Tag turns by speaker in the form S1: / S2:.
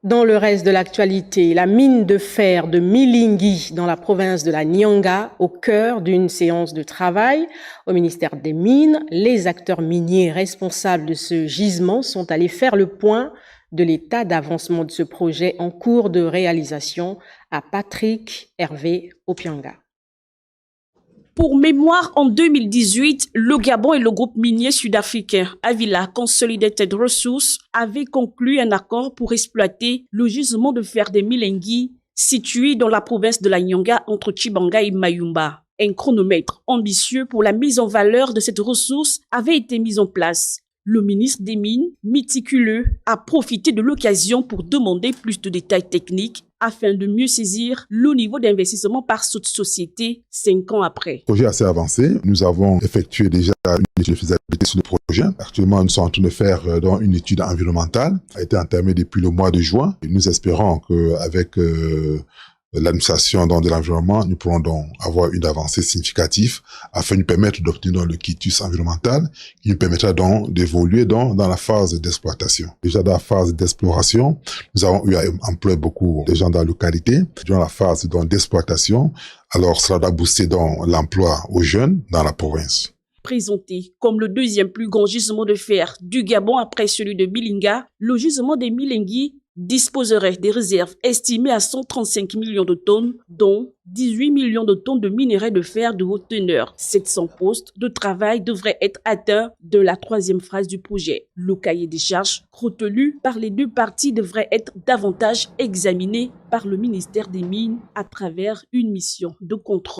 S1: Dans le reste de l'actualité, la mine de fer de Milingui dans la province de la Nyanga, au cœur d'une séance de travail au ministère des Mines, les acteurs miniers responsables de ce gisement sont allés faire le point de l'état d'avancement de ce projet en cours de réalisation à Patrick Hervé Opianga.
S2: Pour mémoire, en 2018, le Gabon et le groupe minier sud-africain Avila Consolidated Resources avaient conclu un accord pour exploiter le gisement de fer de Milingui, situé dans la province de la Nyanga entre Tchibanga et Mayumba. Un chronomètre ambitieux pour la mise en valeur de cette ressource avait été mis en place. Le ministre des Mines, méticuleux, a profité de l'occasion pour demander plus de détails techniques afin de mieux saisir le niveau d'investissement par cette société 5 ans après.
S3: Le projet est assez avancé. Nous avons effectué déjà une étude de faisabilité sur le projet. Actuellement, nous sommes en train de faire une étude environnementale. Elle a été entamée depuis le mois de juin. Et nous espérons qu'avec l'administration de l'environnement, nous pourrons donc avoir une avancée significative afin de nous permettre d'obtenir le quitus environnemental qui nous permettra donc d'évoluer dans la phase d'exploitation. Déjà dans la phase d'exploration, nous avons eu à employer beaucoup de gens dans la localité. Durant la phase d'exploitation, alors cela doit booster donc l'emploi aux jeunes dans la province.
S2: Présenté comme le deuxième plus grand gisement de fer du Gabon après celui de Milinga, le gisement de Milingui disposerait des réserves estimées à 135 millions de tonnes, dont 18 millions de tonnes de minerai de fer de haute teneur. 700 postes de travail devraient être atteints de la 3e phase du projet. Le cahier des charges retenu par les deux parties devrait être davantage examiné par le ministère des Mines à travers une mission de contrôle.